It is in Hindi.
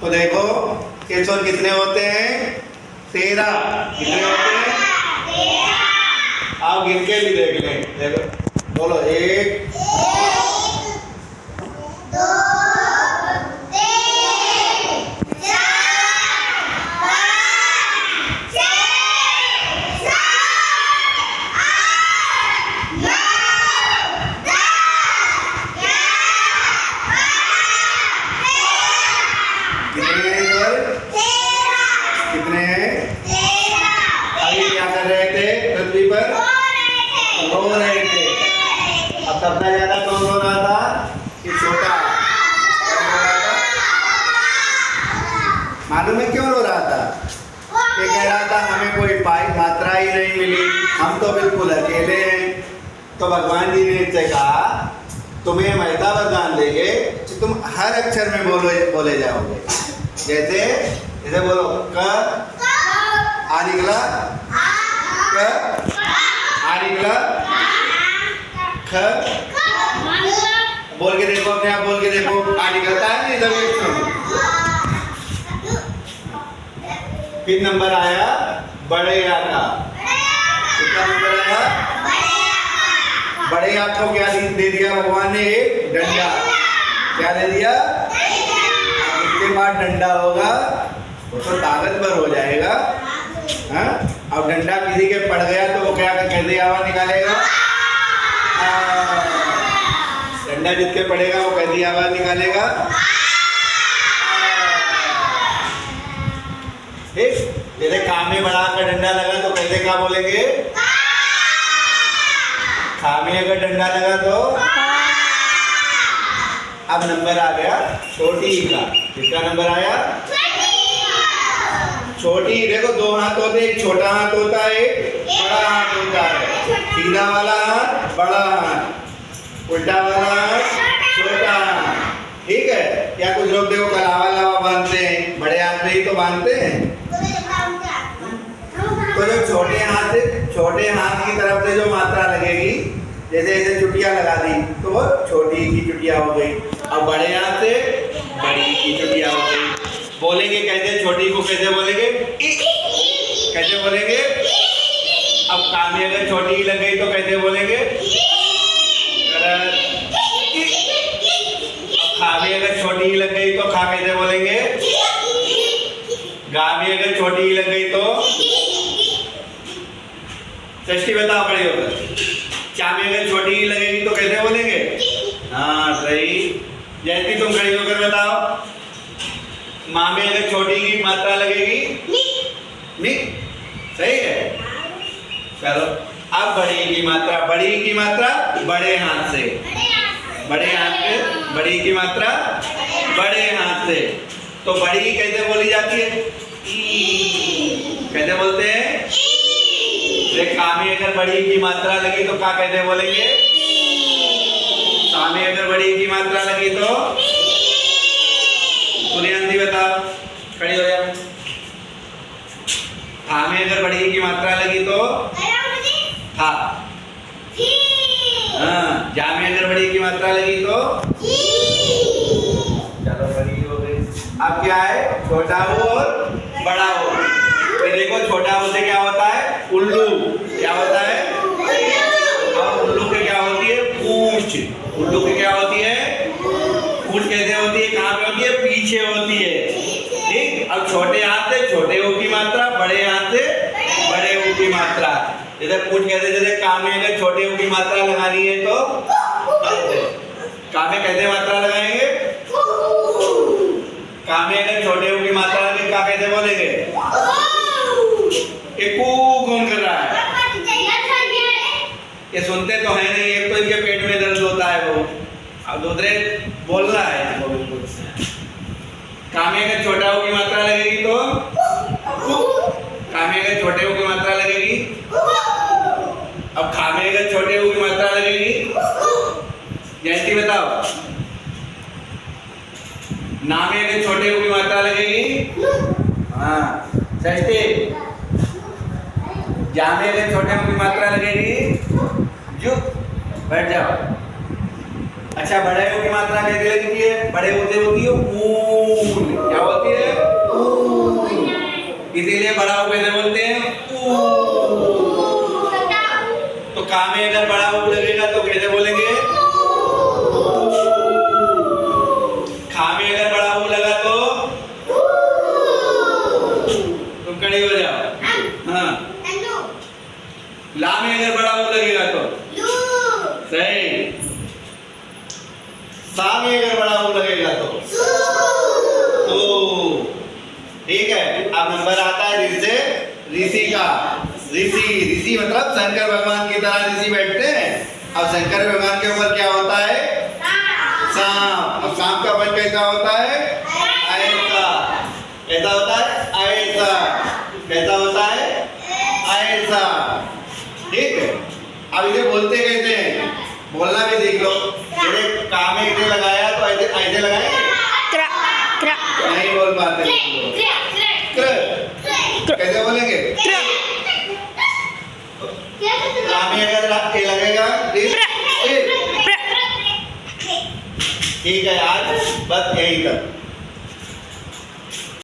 तो देखो ये स्वर कितने होते हैं? 13। कितने होते हैं? आप गिन के भी देख लें। देखो बोलो 1 कितने हैं? अभी क्या कर रहे थे पृथ्वी पर? रो रहे थे। अब सबसे ज्यादा कौन रो रहा था? कि छोटा। मालूम है क्यों रो रहा था? ये कह रहा था हमें कोई मात्रा ही नहीं मिली, हम तो बिल्कुल अकेले हैं। तो भगवान जी ने इनसे कहा तुम्हें हम ऐसा वरदान देंगे कि तुम हर अक्षर में बोले जाओगे। जैसे बोलो क आ निकला, क आ निकला, ख बोल के देखो, अपने आप बोल के देखो, आ निकलता है नहीं जब। फिर नंबर आया बड़े आ का। कितना नंबर आया? बड़े आ को क्या दे दिया भगवान ने? एक डंडा। क्या दे दिया? इसके बाद डंडा होगा तो ताकतवर हो जाएगा। हाँ? अब डंडा किसी के पड़ गया तो वो क्या कैसे आवाज निकालेगा? डंडा जिसके पड़ेगा वो कैसी आवाज निकालेगा? ठीक। जैसे काम में बड़ा का डंडा लगा तो कैसे क्या बोलेंगे? खामे अगर डंडा लगा तो। अब नंबर आ गया छोटी का। कितना नंबर आया? छोटी। देखो दो हाथ होते, एक छोटा हाथ होता है, एक बड़ा हाथ होता है। सीधा वाला हाथ बड़ा हाथ, उल्टा वाला हाथ छोटा हाथ। ठीक है? या कुछ लोग देखो कलावा लावा बांधते हैं, बड़े हाथ में ही तो बांधते हैं। तो जो छोटे हाथ की तरफ से जो मात्रा लगेगी, जैसे ऐसे चुटिया लगा दी तो वो छोटी की चुटिया हो गई। अब बड़े हाथ से बड़ी की चुटिया हो गई। बोलेंगे कैसे? छोटी को कैसे बोलेंगे? कैसे बोलेंगे? अब कामी अगर छोटी ही लग गई तो कैसे बोलेंगे? खामी अगर छोटी ही लग गई तो खा कैसे बोलेंगे? गामी अगर छोटी ही लग गई तो षष्ठी बताओ खड़ी होकर। चामी अगर छोटी ही लगेगी तो कैसे बोलेंगे? हाँ सही। जैसी तुम खड़ी होकर बताओ। माँ में अगर छोटी की मात्रा लगेगी नि। सही है। चलो अब बड़ी की मात्रा बड़े हाथ से। बड़े हाथ से बड़ी की मात्रा बड़े हाथ से। तो बड़ी कैसे बोली जाती है? कैसे बोलते हैं? कामे अगर बड़ी की मात्रा लगी तो क्या कैसे बोलेंगे? कामे अगर बड़ी की मात्रा लगी तो सूर्यांशी बताओ खड़ी हो जाओ। था में अगर बड़ी की मात्रा लगी तो था। हाँ। जा में अगर बड़ी की मात्रा लगी तो चलो बड़ी हो गई। अब क्या है? छोटा हो और बड़ा हो। तो देखो छोटा हो से क्या होता है? उल्लू। क्या होता है? अब उल्लू के क्या होती है? पूंछ। उल्लू की क्या होती है? पूंछ। कैसे होती है? कहाँ पे होती है? पीछे होती है। ठीक। अब छोटे हाथ से छोटे ओ की मात्रा, बड़े हाथ से बड़े ओ की मात्रा। जैसे पूंछ कैसे? जैसे काम में अगर छोटे ओ की मात्रा लगानी है तो काम में कैसे मात्रा लगाएंगे? काम में अगर छोटे ओ की मात्रा लगे क्या कैसे बोलेंगे? कौन कर रहा है? ये सुनते तो है नहीं। एक तो इनके पेट में दर्द होता है वो, अब दूसरे बोल रहा है। कामे अगर छोटा ओ की मात्रा लगेगी तो कामे अगर छोटे ओ की मात्रा लगेगी। अब खामे अगर छोटे ओ की मात्रा लगेगी। जैसी बताओ। नामे अगर छोटे ओ की मात्रा लगेगी। हाँ षष्ठी। जामे अगर छोटे ओ की मात्रा लगेगी। जो बैठ जाओ। अच्छा बड़े ओ की मात्रा कैसे लगती है? बड़े होते होती है ऊन। क्या होती है? ऊ लगा तो तुम खड़ी हो जाओ। हाँ, ला में अगर बड़ा ऊ लगेगा तो सही। सा में अगर बड़ा ऊ लगेगा तो ठीक है। अब नंबर आता है ऋषि, ऋषि का। ऋषि, ऋषि मतलब शंकर भगवान की तरह ऋषि बैठते हैं। अब शंकर भगवान के ऊपर क्या होता है? सांप। अब सांप का पद कैसा होता है? ऐसा। कैसा होता है? ऐसा। कैसा होता है? ऐसा। ठीक है। अब इसे बोलते कैसे हैं? बोलना भी सीख लो। जैसे काम में इसे लगाया तो ऐसे ऐसे लगाएंगे, नहीं बोल पाते। कैसे बोलेंगे? काम में अगर के लगेगा ठीक है। आज बस यही तक।